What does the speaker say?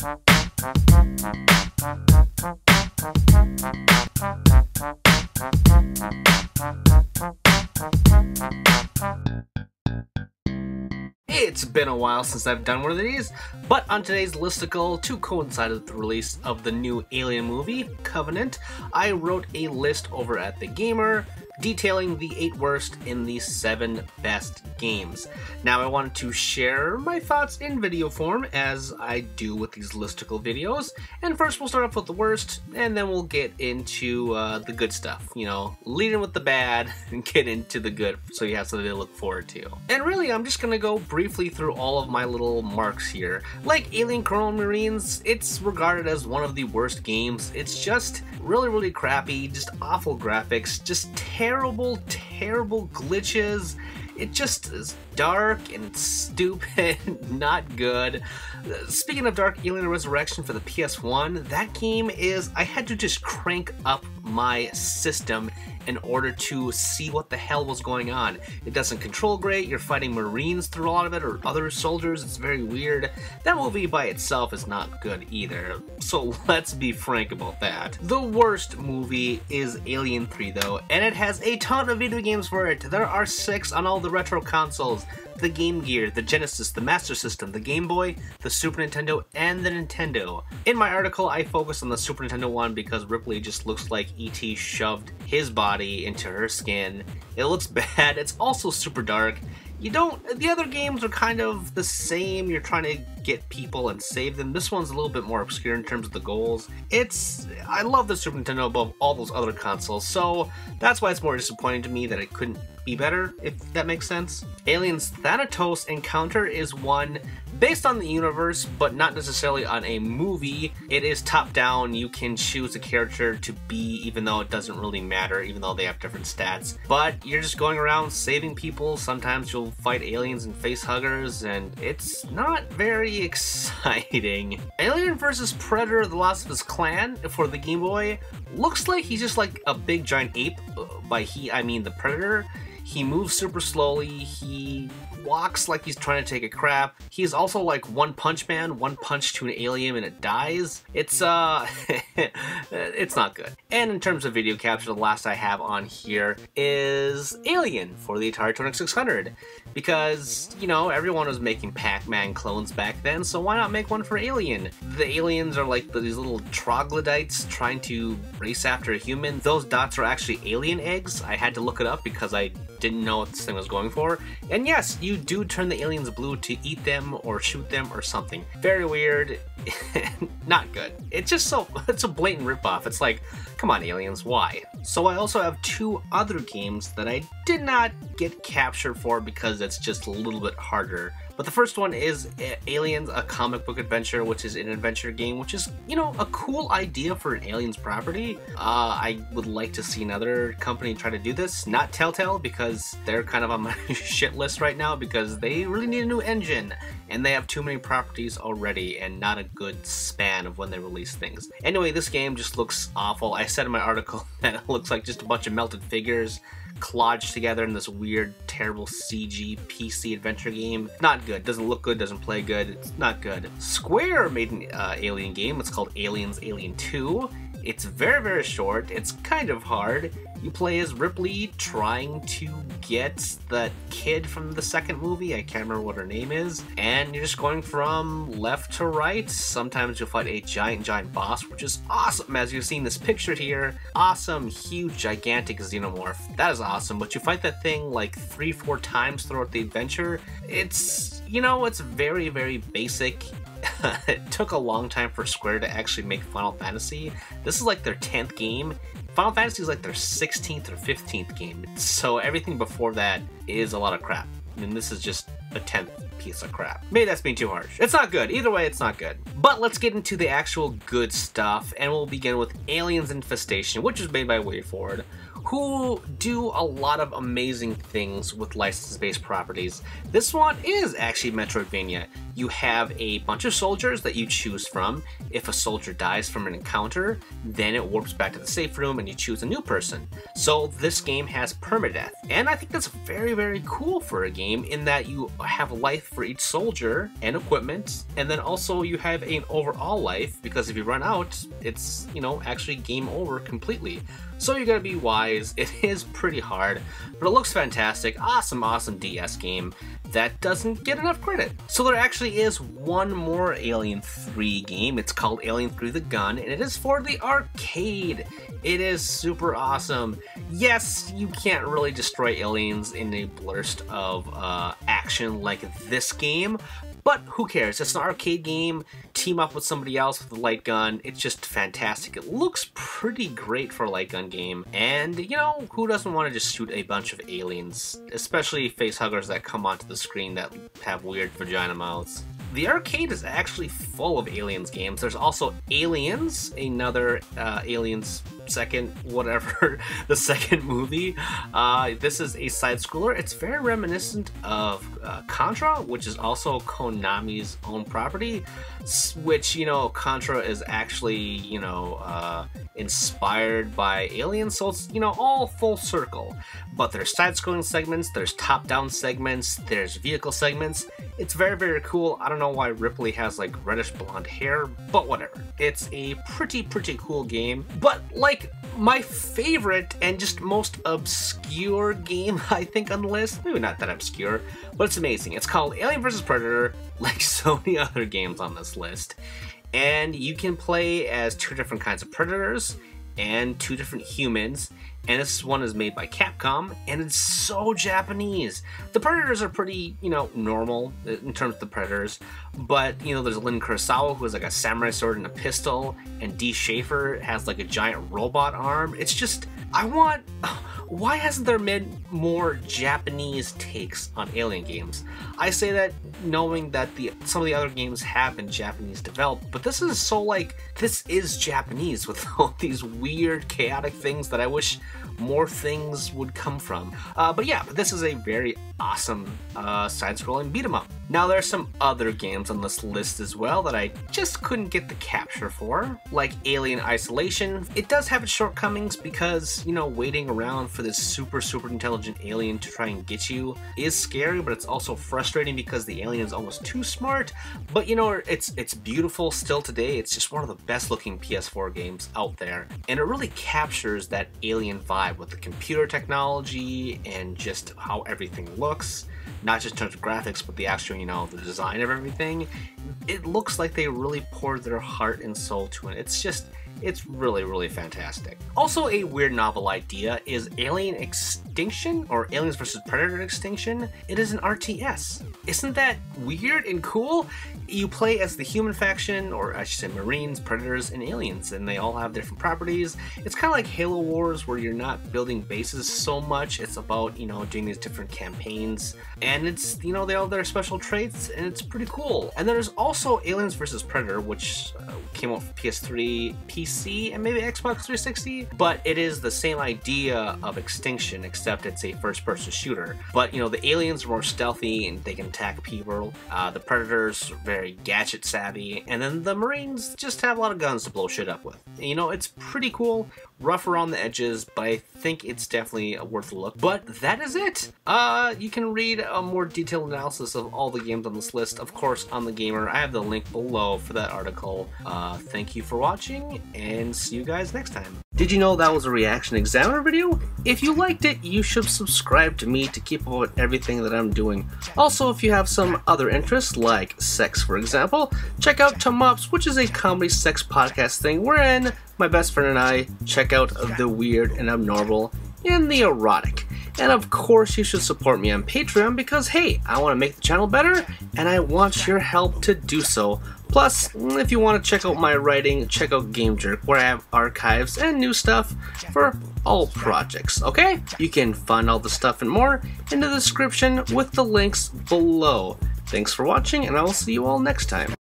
It's been a while since I've done one of these, but on today's listicle, to coincide with the release of the new Alien movie, Covenant, I wrote a list over at TheGamer detailing the 8 worst in the 7 best games. Now I wanted to share my thoughts in video form, as I do with these listicle videos, and first we'll start off with the worst, and then we'll get into the good stuff, you know, leading with the bad and get into the good so you have something to look forward to. And really, I'm just gonna go briefly through all of my little marks here. Like Alien Colonials Marines, it's regarded as one of the worst games. It's just really crappy, just awful graphics, just terrible glitches. It just is dark and stupid, not good. Speaking of dark, Alien Resurrection for the PS1, that game is, I had to just crank up my system in order to see what the hell was going on. It doesn't control great, you're fighting Marines through a lot of it, or other soldiers, it's very weird. That movie by itself is not good either, so let's be frank about that. The worst movie is Alien 3 though, and it has a ton of video games for it. There are 6 on all the retro consoles: the Game Gear, the Genesis, the Master System, the Game Boy, the Super Nintendo, and the Nintendo. In my article, I focus on the Super Nintendo one because Ripley just looks like E.T. shoved his body into her skin. It looks bad. It's also super dark. The other games are kind of the same. You're trying to get people and save them. This one's a little bit more obscure in terms of the goals. I love the Super Nintendo above all those other consoles, so that's why it's more disappointing to me that it couldn't be better, if that makes sense. Aliens Thantos Encounter is one based on the universe, but not necessarily on a movie. It is top-down. You can choose a character to be, even though it doesn't really matter, even though they have different stats. But you're just going around saving people. Sometimes you'll fight aliens and facehuggers, and it's not very exciting. Alien vs. Predator: The Loss of His Clan for the Game Boy looks like he's just like a big giant ape. By he, I mean the Predator. He moves super slowly, he walks like he's trying to take a crap. He's also like One Punch Man, one punch to an alien and it dies. It's it's not good. And in terms of video capture, the last I have on here is Alien for the Atari 2600. Because, you know, everyone was making Pac-Man clones back then, so why not make one for Alien? The aliens are like these little troglodytes trying to race after a human. Those dots are actually alien eggs. I had to look it up because I didn't know what this thing was going for. And yes, you do turn the aliens blue to eat them or shoot them or something. Very weird. Not good. It's just it's a blatant ripoff. It's like, come on aliens, why? So I also have 2 other games that I did not get captured for because it's just a little bit harder. But the first one is Aliens, a comic book adventure, which is an adventure game, which is, you know, a cool idea for an Aliens property. I would like to see another company try to do this. Not Telltale, because they're kind of on my shit list right now because they really need a new engine. And they have too many properties already and not a good span of when they release things. Anyway, this game just looks awful. I said in my article that it looks like just a bunch of melted figures collaged together in this weird, terrible CG PC adventure game. Not good. Doesn't look good, doesn't play good. It's not good. Square made an Alien game. It's called Aliens Alien 2. It's very short. It's kind of hard. You play as Ripley trying to get the kid from the second movie. I can't remember what her name is. And you're just going from left to right. Sometimes you'll fight a giant boss, which is awesome. As you've seen this picture here, awesome, huge, gigantic xenomorph. That is awesome. But you fight that thing like 3-4 times throughout the adventure. It's, you know, it's very basic. It took a long time for Square to actually make Final Fantasy. This is like their 10th game. Final Fantasy is like their 16th or 15th game. So everything before that is a lot of crap. And this is just a 10th piece of crap. Maybe that's being too harsh. It's not good. Either way, it's not good. But let's get into the actual good stuff, and we'll begin with Aliens Infestation, which was made by WayForward, who do a lot of amazing things with license-based properties. This one is actually Metroidvania. You have a bunch of soldiers that you choose from. If a soldier dies from an encounter, then it warps back to the safe room and you choose a new person. So this game has permadeath. And I think that's very, very cool for a game in that you have life for each soldier and equipment, and then also you have an overall life, because if you run out, it's, you know, actually game over completely. So you gotta be wise. It is pretty hard, but it looks fantastic. Awesome, awesome DS game that doesn't get enough credit. So there actually is one more Alien 3 game. It's called Alien 3 The Gun, and it is for the arcade. It is super awesome. Yes, you can't really destroy aliens in a burst of action like this game, but who cares? It's an arcade game. Team up with somebody else with a light gun. It's just fantastic. It looks pretty great for a light gun game. And, you know, who doesn't want to just shoot a bunch of aliens? Especially facehuggers that come onto the screen that have weird vagina mouths. The arcade is actually full of Aliens games. There's also Aliens, another Aliens second, whatever, the second movie. This is a side-scroller. It's very reminiscent of Contra, which is also Konami's own property, which, you know, Contra is actually, you know, inspired by Aliens, so it's, you know, all full circle. But there's side-scrolling segments, there's top-down segments, there's vehicle segments. It's very, very cool. I don't know why Ripley has like reddish blonde hair, but whatever. It's a pretty cool game. But like my favorite and just most obscure game, I think, on the list, maybe not that obscure, but it's amazing. It's called Alien vs. Predator, like so many other games on this list. And you can play as 2 different kinds of predators and 2 different humans, and this one is made by Capcom, and it's so Japanese. The predators are pretty, you know, normal in terms of the predators, but, you know, there's Lin Kurosawa, who has like a samurai sword and a pistol, and Dee Schaefer has like a giant robot arm. It's just, why hasn't there been more Japanese takes on Alien games? I say that knowing that some of the other games have been Japanese developed, but this is so like, this is Japanese with all these weird, chaotic things that I wish more things would come from. But yeah, this is a very awesome side-scrolling beat-em-up. Now there are some other games on this list as well that I just couldn't get the capture for, like Alien Isolation. It does have its shortcomings because, you know, waiting around for this super intelligent alien to try and get you is scary, but it's also frustrating because the alien is almost too smart. But, you know, it's beautiful still today. It's just one of the best looking PS4 games out there, and it really captures that alien vibe with the computer technology and just how everything looks, not just in terms of graphics, but the actual, you know, the design of everything. It looks like they really poured their heart and soul to it. It's really fantastic. Also, a weird novel idea is Alien Extinction, or Aliens vs. Predator Extinction. It is an RTS. Isn't that weird and cool? You play as the human faction, or I should say Marines, Predators, and Aliens, and they all have different properties. It's kind of like Halo Wars, where you're not building bases so much. It's about, you know, doing these different campaigns, and it's, you know, they all have their special traits, and it's pretty cool. And there's also Aliens vs. Predator, which came out for PS3, PC, and maybe Xbox 360, but it is the same idea of Extinction, except it's a first-person shooter. But, you know, the aliens are more stealthy and they can attack people. The Predators are very gadget savvy, and then the Marines just have a lot of guns to blow shit up with. And, you know, it's pretty cool. Rough around the edges, but I think it's definitely worth a look. But that is it. You can read a more detailed analysis of all the games on this list, of course, on TheGamer. I have the link below for that article. Thank you for watching, and see you guys next time. Did you know that was a ReActionExaminer video? If you liked it, you should subscribe to me to keep up with everything that I'm doing. Also, if you have some other interests, like sex for example, check out Tum Ups, which is a comedy sex podcast thing wherein my best friend and I check out the weird and abnormal and the erotic. And of course, you should support me on Patreon because, hey, I want to make the channel better and I want your help to do so. Plus, if you want to check out my writing, check out Game Jerk, where I have archives and new stuff for all projects, okay? You can find all the stuff and more in the description with the links below. Thanks for watching, and I will see you all next time.